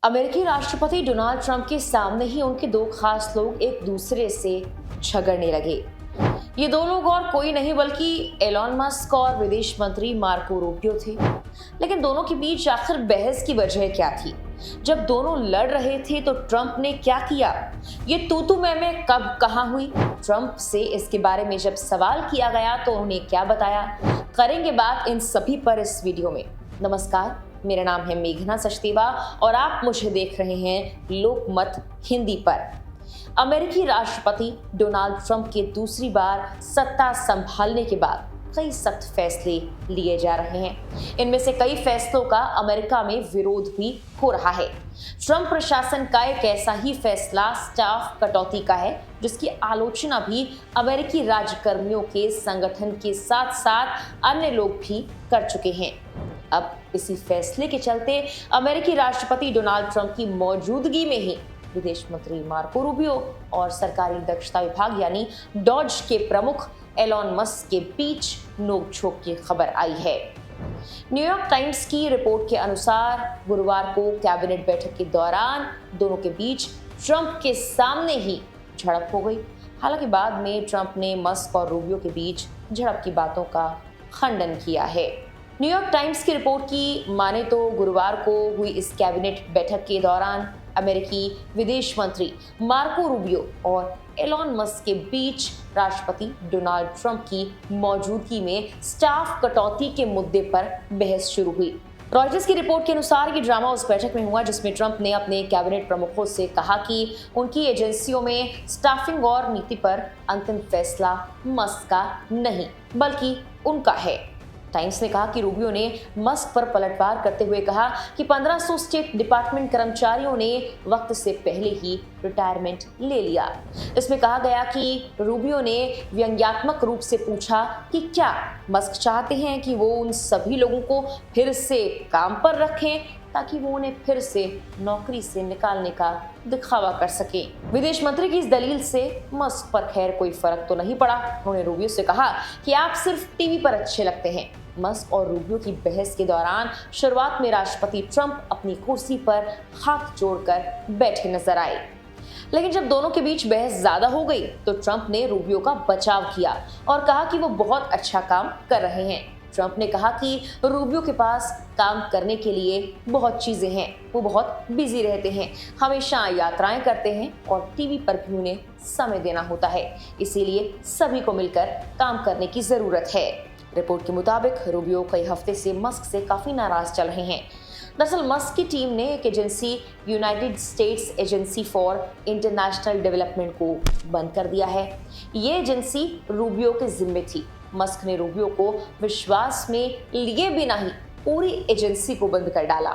अमेरिकी राष्ट्रपति Donald Trump के सामने ही उनके दो खास लोग एक दूसरे से झगड़ने लगे। ये दो लोग और कोई नहीं बल्कि एलॉन मस्क और विदेश मंत्री मार्को रूबियो थे। लेकिन दोनों के बीच आखिर बहस की वजह क्या थी? जब दोनों लड़ रहे थे तो ट्रंप ने क्या किया? ये तू मैं कब कहाँ हुई? ट्रंप से इसके बारे में जब सवाल किया गया तो उन्होंने क्या बताया? करेंगे बात इन सभी पर इस वीडियो में। नमस्कार, मेरा नाम है मेघना सचदेवा और आप मुझे देख रहे हैं लोकमत हिंदी पर। अमेरिकी राष्ट्रपति डोनाल्ड ट्रंप के दूसरी बार सत्ता संभालने के बाद कई सख्त फैसले लिए जा रहे हैं। इनमें से कई फैसलों का अमेरिका में विरोध भी हो रहा है। ट्रंप प्रशासन का एक ऐसा ही फैसला स्टाफ कटौती का है, जिसकी आलोचना भी अमेरिकी राज्यकर्मियों के संगठन के साथ साथ अन्य लोग भी कर चुके हैं। अब इसी फैसले के चलते अमेरिकी राष्ट्रपति डोनाल्ड ट्रंप की मौजूदगी में ही विदेश मंत्री मार्को रूबियो और सरकारी दक्षता विभाग यानी डॉज के प्रमुख एलॉन मस्क के बीच नोकझोंक की खबर आई है। न्यूयॉर्क टाइम्स की रिपोर्ट के अनुसार गुरुवार को कैबिनेट बैठक के दौरान दोनों के बीच ट्रंप के सामने ही झड़प हो गई। हालांकि बाद में ट्रंप ने मस्क और रूबियो के बीच झड़प की बातों का खंडन किया है। न्यूयॉर्क टाइम्स की रिपोर्ट की माने तो गुरुवार को हुई इस कैबिनेट बैठक के दौरान अमेरिकी विदेश मंत्री मार्को रूबियो और एलॉन मस्क के बीच राष्ट्रपति डोनाल्ड ट्रंप की मौजूदगी में स्टाफ कटौती के मुद्दे पर बहस शुरू हुई। रॉयटर्स की रिपोर्ट के अनुसार ये ड्रामा उस बैठक में हुआ जिसमें ट्रंप ने अपने कैबिनेट प्रमुखों से कहा कि उनकी एजेंसियों में स्टाफिंग और नीति पर अंतिम फैसला मस्क का नहीं बल्कि उनका है। टाइम्स ने कहा कि रूबियो ने मस्क पर पलटवार करते हुए कहा कि 1500 स्टेट डिपार्टमेंट कर्मचारियों ने वक्त से पहले ही रिटायरमेंट ले लिया। इसमें कहा गया कि रूबियो ने व्यंग्यात्मक रूप से पूछा कि क्या मस्क चाहते हैं कि वो उन सभी लोगों को फिर से काम पर रखें ताकि वो उन्हें फिर से नौकरी से निकालने का दिखावा कर सके। विदेश मंत्री की इस दलील से मस्क पर खैर कोई फर्क तो नहीं पड़ा। उन्होंने रूबियो से कहा कि आप सिर्फ टीवी पर अच्छे लगते हैं। मस्क और रूबियो की बहस के दौरान शुरुआत में राष्ट्रपति ट्रंप अपनी कुर्सी पर हाथ जोड़कर बैठे नजर आए, लेकिन जब दोनों के बीच बहस ज्यादा हो गई तो ट्रंप ने रूबियो का बचाव किया और कहा कि वो बहुत अच्छा काम कर रहे हैं। ट्रंप ने कहा कि रूबियो के पास काम करने के लिए बहुत चीजें हैं, वो बहुत बिजी रहते हैं, हमेशा यात्राएं करते हैं और टीवी पर भी उन्हें समय देना होता है, इसीलिए सभी को मिलकर काम करने की जरूरत है। रिपोर्ट के मुताबिक रूबियो कई हफ्ते से मस्क से काफी नाराज चल रहे हैं। दरअसल मस्क की टीम ने एक agency United states agency for international development को बंद कर दिया है। ये एजेंसी रूबियो के जिम्मे थी। मस्क ने रूबियो को विश्वास में लिए बिना ही पूरी एजेंसी को बंद कर डाला।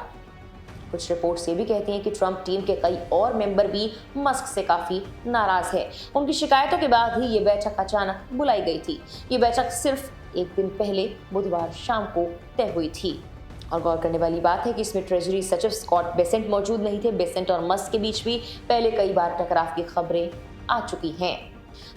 कुछ रिपोर्ट्स ये भी कहती हैं कि ट्रंप टीम के कई और मेंबर भी मस्क से काफी नाराज है। उनकी शिकायतों के बाद ही ये बैठक अचानक बुलाई गई थी। ये बैठक सिर्फ एक दिन पहले बुधवार शाम को तय हुई थी। और गौर करने वाली बात है कि इसमें ट्रेजरी सचिव स्कॉट बेसेंट मौजूद नहीं थे। बेसेंट और मस्क के बीच भी पहले कई बार टकराव की खबरें आ चुकी हैं।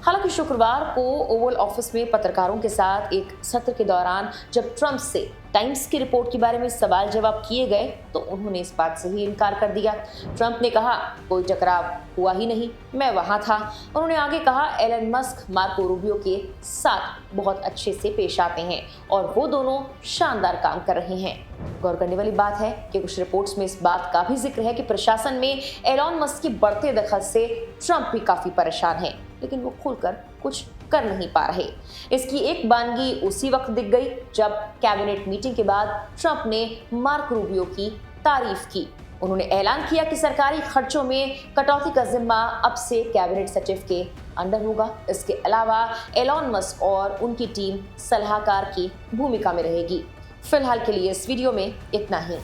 हालांकि शुक्रवार को ओवल ऑफिस में पत्रकारों के साथ एक सत्र के दौरान जब ट्रंप से टाइम्स की रिपोर्ट के बारे में सवाल जवाब किए गए तो उन्होंने इस बात से ही इनकार कर दिया। ट्रंप ने कहा कोई टकराव हुआ ही नहीं, मैं वहां था। उन्होंने आगे कहा एलन मस्क मार्को रूबियो के साथ बहुत अच्छे से पेश आते हैं और वो दोनों शानदार काम कर रहे हैं। गौर करने वाली बात है कि कुछ रिपोर्ट्स में इस बात का भी जिक्र है कि प्रशासन में एलॉन मस्क के बढ़ते दखल से ट्रंप भी काफी परेशान है, लेकिन वो खुलकर कुछ कर नहीं पा रहे। इसकी एक बानगी उसी वक्त दिख गई जब कैबिनेट मीटिंग के बाद ट्रंप ने मार्को रूबियो की तारीफ की। उन्होंने ऐलान किया कि सरकारी खर्चों में कटौती का जिम्मा अब से कैबिनेट सचिव के अंडर होगा। इसके अलावा एलॉन मस्क और उनकी टीम सलाहकार की भूमिका में रहेगी। फिलहाल के लिए इस वीडियो में इतना ही।